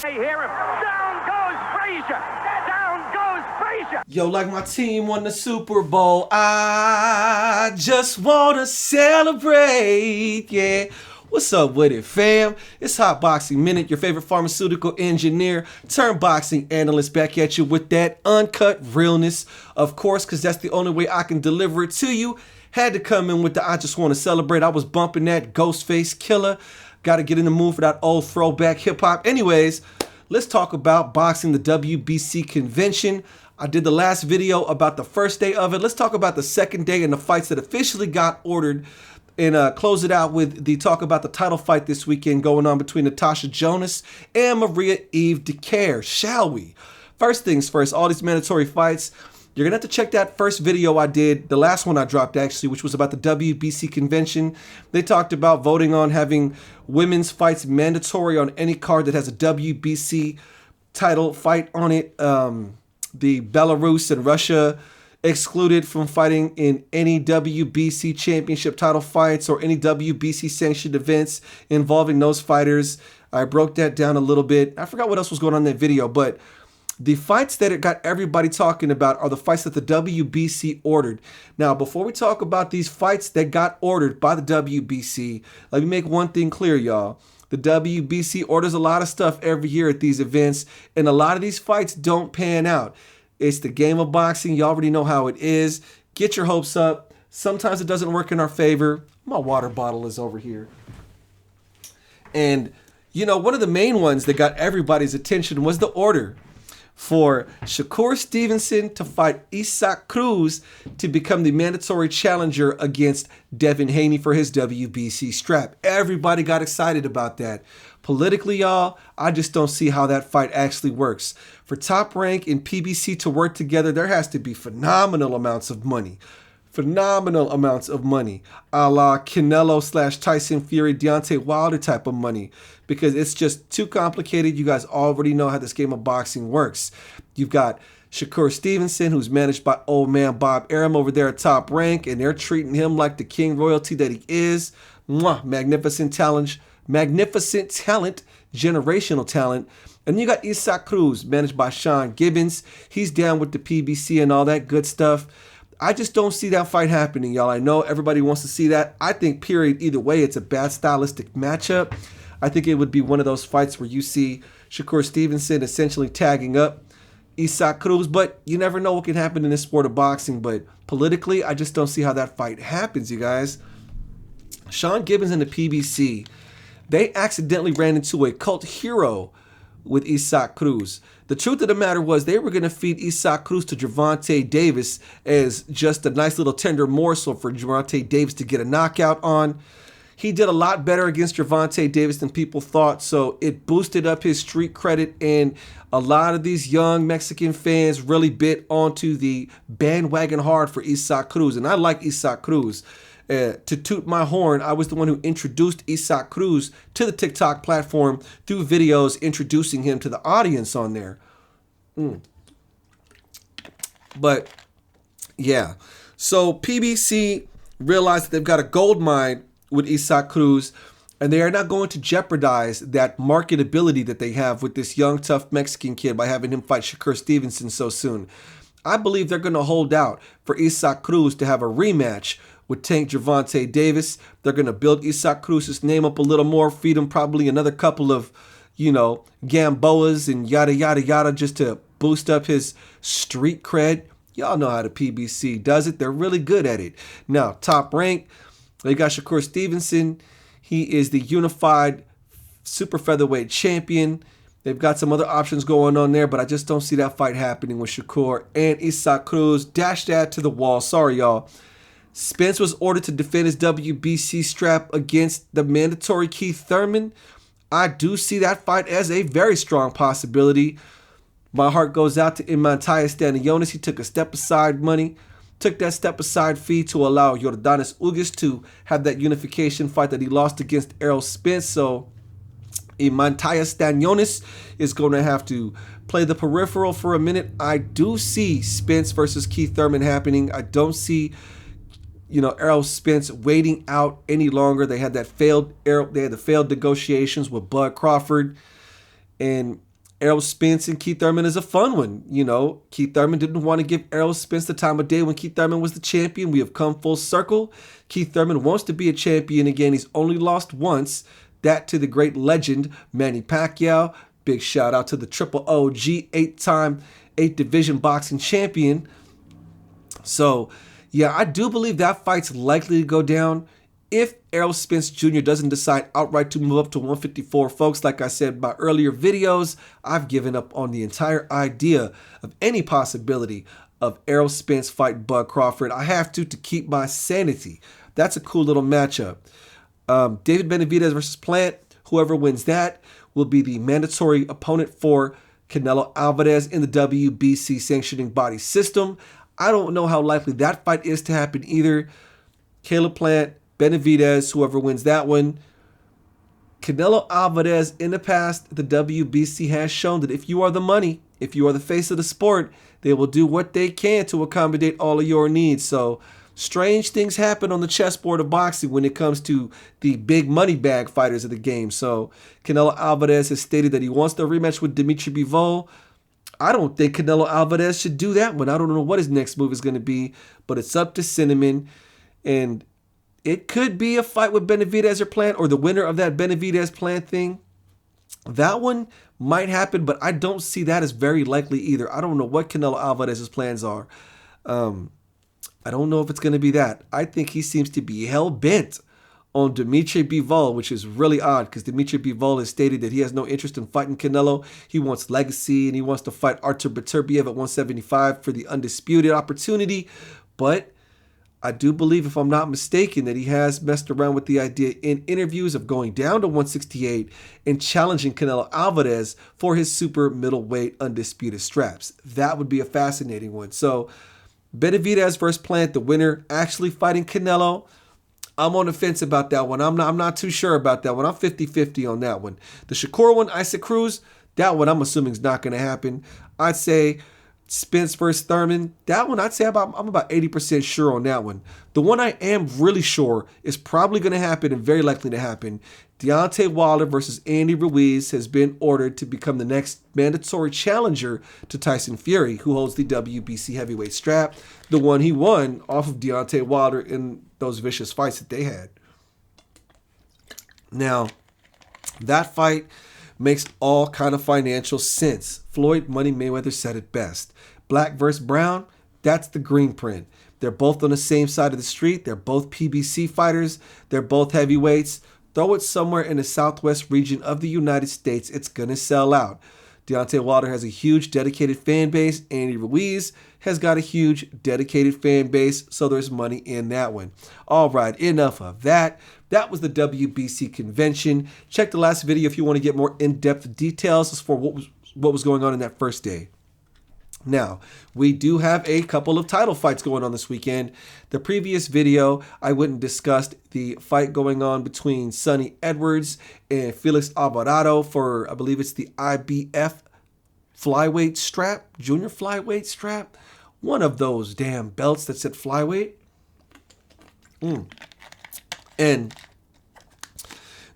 They hear him. Down goes Frazier. Down goes Frazier. Yo, like my team won the Super Bowl, I just want to celebrate, yeah. What's up with it, fam? It's Hot Boxing Minute, your favorite pharmaceutical engineer turned boxing analyst back at you with that uncut realness, of course, because that's the only way I can deliver it to you. Had to come in with the I just want to celebrate. I was bumping that Ghostface Killer. Got to get in the mood for that old throwback hip-hop. Anyways, let's talk about boxing, the WBC convention. I did the last video about the first day of it. Let's talk about the second day and the fights that officially got ordered, and close it out with the talk about the title fight this weekend going on between Natasha Jonas and Marie-Eve Dicaire, shall we? First things first, all these mandatory fights, you're going to have to check that first video I did, the last one I dropped actually, which was about the WBC convention. They talked about voting on having women's fights mandatory on any card that has a WBC title fight on it. The Belarus and Russia excluded from fighting in any WBC championship title fights or any WBC sanctioned events involving those fighters. I broke that down a little bit. I forgot what else was going on in that video, but the fights that it got everybody talking about are the fights that the WBC ordered. Now, before we talk about these fights that got ordered by the WBC, let me make one thing clear, y'all. The WBC orders a lot of stuff every year at these events, and a lot of these fights don't pan out. It's the game of boxing. You already know how it is. Get your hopes up. Sometimes it doesn't work in our favor. My water bottle is over here. And, you know, one of the main ones that got everybody's attention was the order for Shakur Stevenson to fight Isaac Cruz to become the mandatory challenger against Devin Haney for his WBC strap. Everybody got excited about that. Politically, y'all, I just don't see how that fight actually works. For Top Rank and PBC to work together, there has to be phenomenal amounts of money. Phenomenal amounts of money, a la Canelo / Tyson Fury, Deontay Wilder type of money, because it's just too complicated. You guys already know how this game of boxing works. You've got Shakur Stevenson, who's managed by old man Bob Arum over there at Top Rank, and they're treating him like the king royalty that he is. Mwah, magnificent talent, generational talent. And you got Isaac Cruz, managed by Sean Gibbons. He's down with the PBC and all that good stuff. I just don't see that fight happening, y'all. I know everybody wants to see that. I think, period, either way, it's a bad stylistic matchup. I think it would be one of those fights where you see Shakur Stevenson essentially tagging up Isaac Cruz, but you never know what can happen in this sport of boxing. But politically, I just don't see how that fight happens, you guys. Sean Gibbons and the PBC, they accidentally ran into a cult hero with Isaac Cruz. The truth of the matter was they were going to feed Isaac Cruz to Gervonta Davis as just a nice little tender morsel for Gervonta Davis to get a knockout on. He did a lot better against Gervonta Davis than people thought, so it boosted up his street credit, and a lot of these young Mexican fans really bit onto the bandwagon hard for Isaac Cruz, and I like Isaac Cruz. To toot my horn, I was the one who introduced Isaac Cruz to the TikTok platform through videos introducing him to the audience on there. But, yeah. So, PBC realized that they've got a gold mine with Isaac Cruz, and they are not going to jeopardize that marketability that they have with this young, tough Mexican kid by having him fight Shakur Stevenson so soon. I believe they're going to hold out for Isaac Cruz to have a rematch with Tank Gervonta Davis. They're going to build Isaac Cruz's name up a little more, feed him probably another couple of, you know, Gamboas and yada, yada, yada, just to boost up his street cred. Y'all know how the PBC does it. They're really good at it. Now, Top Rank, they got Shakur Stevenson. He is the unified super featherweight champion. They've got some other options going on there, but I just don't see that fight happening with Shakur and Isaac Cruz. Dash that to the wall. Sorry, y'all. Spence was ordered to defend his WBC strap against the mandatory Keith Thurman. I do see that fight as a very strong possibility. My heart goes out to Marie-Eve Jonas. He took a step-aside money, took that step-aside fee to allow Yordanis Ugas to have that unification fight that he lost against Errol Spence. So Marie-Eve Jonas is going to have to play the peripheral for a minute. I do see Spence versus Keith Thurman happening. I don't see, you know, Errol Spence waiting out any longer. They had the failed negotiations with Bud Crawford, and Errol Spence and Keith Thurman is a fun one. You know, Keith Thurman didn't want to give Errol Spence the time of day when Keith Thurman was the champion. We have come full circle. Keith Thurman wants to be a champion again. He's only lost once. That to the great legend, Manny Pacquiao. Big shout out to the Triple OG, 8-time 8-division boxing champion. So, yeah, I do believe that fight's likely to go down if Errol Spence Jr. doesn't decide outright to move up to 154. Folks, like I said in my earlier videos, I've given up on the entire idea of any possibility of Errol Spence fighting Bud Crawford. I have to keep my sanity. That's a cool little matchup. David Benavidez versus Plant. Whoever wins that will be the mandatory opponent for Canelo Alvarez in the WBC sanctioning body system. I don't know how likely that fight is to happen either. Caleb Plant, Benavidez, whoever wins that one. Canelo Alvarez, in the past, the WBC has shown that if you are the money, if you are the face of the sport, they will do what they can to accommodate all of your needs. So strange things happen on the chessboard of boxing when it comes to the big money bag fighters of the game. So Canelo Alvarez has stated that he wants the rematch with Dimitri Bivol. I don't think Canelo Alvarez should do that one. I don't know what his next move is going to be, but it's up to Cinnamon. And it could be a fight with Benavidez or Plant, or the winner of that Benavidez-Plant thing. That one might happen, but I don't see that as very likely either. I don't know what Canelo Alvarez's plans are. I don't know if it's going to be that. I think he seems to be hell-bent on Dimitri Bivol, which is really odd because Dimitri Bivol has stated that he has no interest in fighting Canelo. He wants legacy and he wants to fight Artur Beterbiev at 175 for the undisputed opportunity. But I do believe, if I'm not mistaken, that he has messed around with the idea in interviews of going down to 168 and challenging Canelo Alvarez for his super middleweight undisputed straps. That would be a fascinating one. So Benavidez versus Plant, the winner actually fighting Canelo. I'm on the fence about that one. I'm not too sure about that one. I'm 50-50 on that one. The Shakur one, Isaac Cruz, that one I'm assuming is not going to happen. I'd say Spence versus Thurman, that one I'd say I'm about 80% sure on that one. The one I am really sure is probably going to happen and very likely to happen, Deontay Wilder versus Andy Ruiz, has been ordered to become the next mandatory challenger to Tyson Fury, who holds the WBC heavyweight strap, the one he won off of Deontay Wilder in those vicious fights that they had. Now, that fight makes all kind of financial sense. Floyd Money Mayweather said it best. Black versus brown, that's the green print. They're both on the same side of the street. They're both PBC fighters. They're both heavyweights. Throw it somewhere in the southwest region of the United States, it's going to sell out. Deontay Wilder has a huge dedicated fan base. Andy Ruiz has got a huge dedicated fan base, so there's money in that one. All right, enough of that. That was the WBC convention. Check the last video if you want to get more in-depth details as for what was going on in that first day. Now, we do have a couple of title fights going on this weekend. The previous video, I went and discussed the fight going on between Sonny Edwards and Felix Alvarado for, I believe it's the IBF flyweight strap, junior flyweight strap. One of those damn belts that said flyweight. And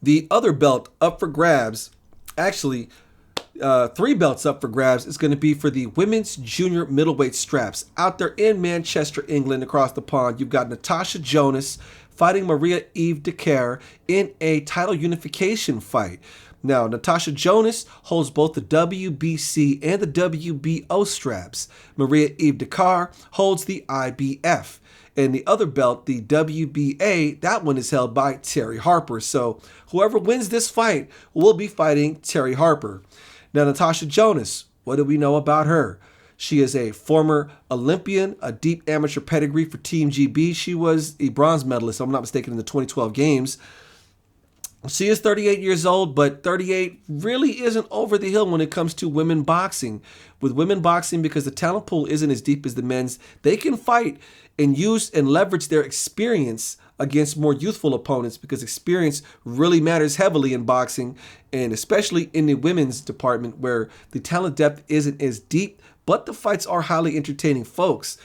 the other belt up for grabs, actually, 3 belts up for grabs, is going to be for the women's junior middleweight straps. Out there in Manchester, England, across the pond, you've got Natasha Jonas fighting Marie-Eve Dicaire in a title unification fight. Now, Natasha Jonas holds both the WBC and the WBO straps. Marie-Eve Dicaire holds the IBF. And the other belt, the WBA, that one is held by Terri Harper. So whoever wins this fight will be fighting Terri Harper. Now, Natasha Jonas, what do we know about her? She is a former Olympian, a deep amateur pedigree for Team GB. She was a bronze medalist, if I'm not mistaken, in the 2012 games. She is 38 years old, but 38 really isn't over the hill when it comes to women boxing. With women boxing, because the talent pool isn't as deep as the men's, they can fight and use and leverage their experience against more youthful opponents, because experience really matters heavily in boxing, and especially in the women's department where the talent depth isn't as deep, but the fights are highly entertaining, folks.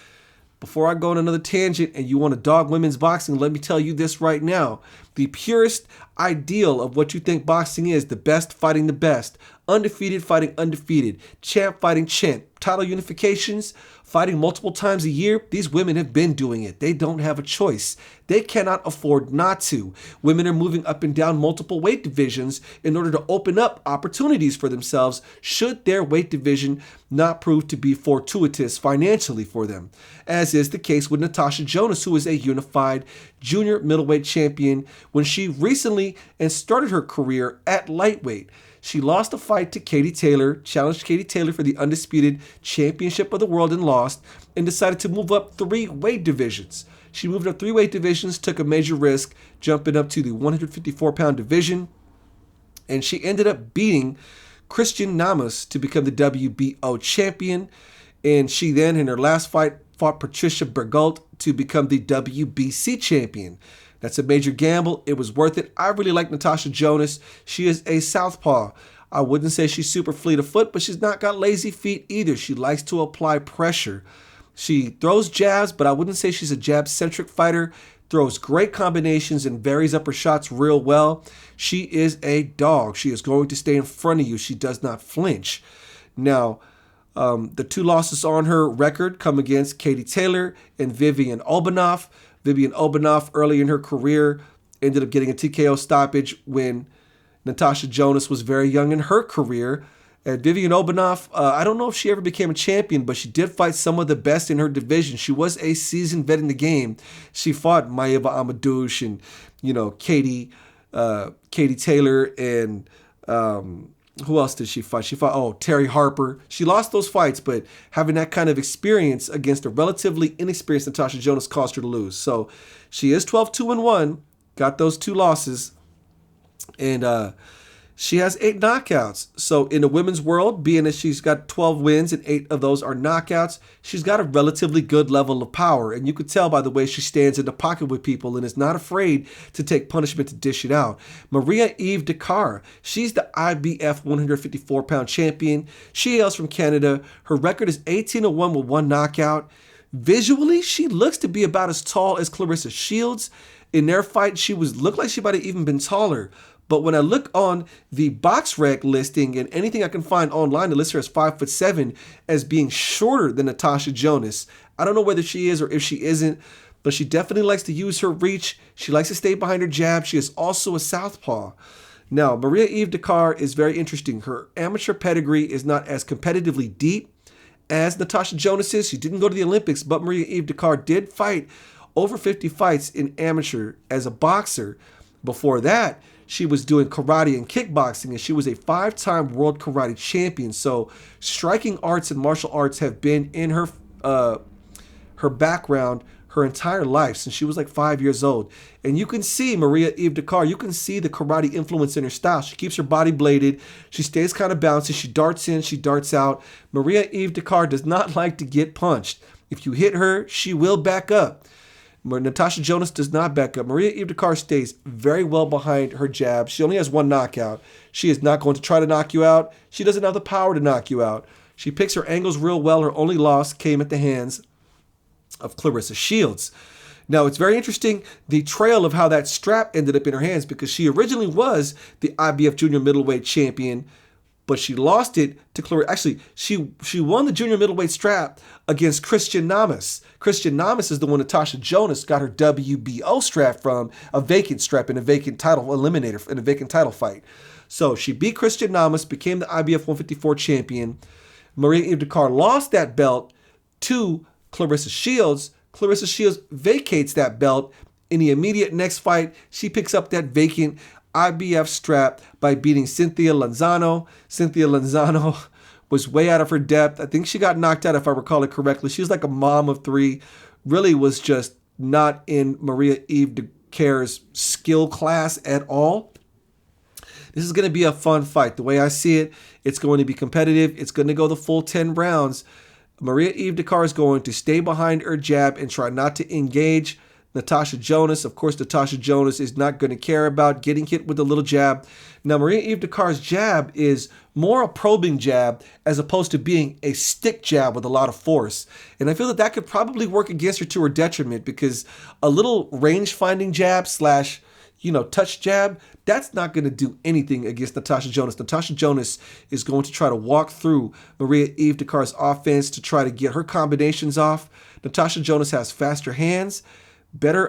Before I go on another tangent and you want to dog women's boxing, let me tell you this right now. The purest ideal of what you think boxing is, the best fighting the best, Undefeated fighting undefeated. Champ fighting champ. Title unifications, fighting multiple times a year. These women have been doing it. They don't have a choice. They cannot afford not to. Women are moving up and down multiple weight divisions in order to open up opportunities for themselves should their weight division not prove to be fortuitous financially for them, as is the case with Natasha Jonas, who is a unified junior middleweight champion when she recently and started her career at lightweight. She lost a fight to Katie Taylor, challenged Katie Taylor for the undisputed championship of the world and lost, and decided to move up 3 weight divisions. She moved up 3 weight divisions, took a major risk, jumping up to the 154-pound division, and she ended up beating Christian Namas to become the WBO champion. And she then, in her last fight, fought Patricia Bergalt to become the WBC champion. That's a major gamble. It was worth it. I really like Natasha Jonas. She is a southpaw. I wouldn't say she's super fleet of foot, but she's not got lazy feet either. She likes to apply pressure. She throws jabs, but I wouldn't say she's a jab-centric fighter. Throws great combinations and varies up her shots real well. She is a dog. She is going to stay in front of you. She does not flinch. Now, the 2 losses on her record come against Katie Taylor and Vivian Obanoff. Vivian Obanoff, early in her career, ended up getting a TKO stoppage when Natasha Jonas was very young in her career. And Vivian Obanoff, I don't know if she ever became a champion, but she did fight some of the best in her division. She was a seasoned vet in the game. She fought Maeva Amadouche and, Katie Taylor and who else did she fight? She fought, Terri Harper. She lost those fights, but having that kind of experience against a relatively inexperienced Natasha Jonas caused her to lose. So she is 12-2-1, got those 2 losses, and she has 8 knockouts. So in the women's world, being that she's got 12 wins and 8 of those are knockouts, she's got a relatively good level of power. And you could tell by the way she stands in the pocket with people and is not afraid to take punishment to dish it out. Marie-Eve Dicaire, she's the IBF 154-pound champion. She hails from Canada. Her record is 18-1 with 1 knockout. Visually, she looks to be about as tall as Claressa Shields. In their fight, she looked like she might have even been taller. But when I look on the BoxRec listing and anything I can find online, the list her as 5'7" as being shorter than Natasha Jonas. I don't know whether she is or if she isn't, but she definitely likes to use her reach. She likes to stay behind her jab. She is also a southpaw. Now, Marie-Eve Dicaire is very interesting. Her amateur pedigree is not as competitively deep as Natasha Jonas is. She didn't go to the Olympics, but Marie-Eve Dicaire did fight over 50 fights in amateur as a boxer. Before that, she was doing karate and kickboxing, and she was a 5-time world karate champion. So striking arts and martial arts have been in her background her entire life since she was like 5 years old. And you can see Marie-Eve Dicaire, you can see the karate influence in her style. She keeps her body bladed. She stays kind of bouncy. She darts in, she darts out. Marie-Eve Dicaire does not like to get punched. If you hit her, she will back up. Natasha Jonas does not back up. Marie-Eve Dicaire stays very well behind her jab. She only has 1 knockout. She is not going to try to knock you out. She doesn't have the power to knock you out. She picks her angles real well. Her only loss came at the hands of Claressa Shields. Now, it's very interesting, the trail of how that strap ended up in her hands, because she originally was the IBF junior middleweight champion, but she lost it to Claressa. Actually, she won the junior middleweight strap against Christian Namas. Christian Namas is the one Natasha Jonas got her WBO strap from, a vacant strap in a vacant title eliminator, in a vacant title fight. So she beat Christian Namas, became the IBF 154 champion. Marie-Eve Dicaire lost that belt to Claressa Shields. Claressa Shields vacates that belt. In the immediate next fight, she picks up that vacant IBF strap by beating Cynthia Lanzano. Cynthia Lanzano was way out of her depth. I think she got knocked out, if I recall it correctly. She was like a mom of 3. Really was just not in Marie-Eve Dicaire's skill class at all. This is going to be a fun fight. The way I see it, it's going to be competitive. It's going to go the full 10 rounds. Marie-Eve Dicaire is going to stay behind her jab and try not to engage Natasha Jonas. Of course, Natasha Jonas is not going to care about getting hit with a little jab. Now, Marie-Eve Dicaire's jab is more a probing jab as opposed to being a stick jab with a lot of force. And I feel that could probably work against her to her detriment, because a little range-finding jab slash, touch jab, that's not going to do anything against Natasha Jonas. Natasha Jonas is going to try to walk through Marie-Eve Dicaire's offense to try to get her combinations off. Natasha Jonas has faster hands, better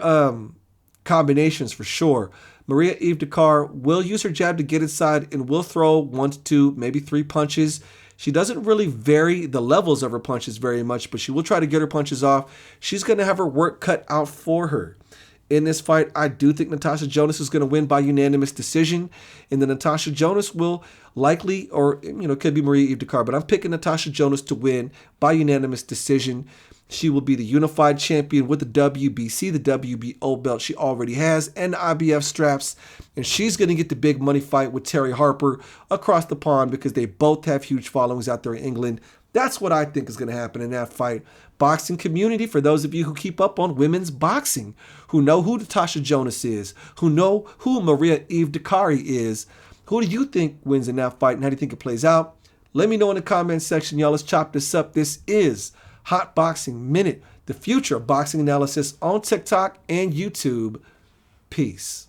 combinations for sure. Marie-Eve Dicaire will use her jab to get inside and will throw 1 to 2, maybe 3 punches. She doesn't really vary the levels of her punches very much, but she will try to get her punches off. She's going to have her work cut out for her. In this fight, I do think Natasha Jonas is going to win by unanimous decision, and then Natasha Jonas will likely, or it could be Marie-Eve Dicaire, but I'm picking Natasha Jonas to win by unanimous decision. She will be the unified champion with the WBC, the WBO belt she already has, and the IBF straps, and she's going to get the big money fight with Terri Harper across the pond because they both have huge followings out there in England. That's what I think is going to happen in that fight. Boxing community, for those of you who keep up on women's boxing, who know who Natasha Jonas is, who know who Marie-Eve Dicaire is, who do you think wins in that fight and how do you think it plays out? Let me know in the comments section, y'all. Let's chop this up. This is Hot Boxing Minute, the future of boxing analysis on TikTok and YouTube. Peace.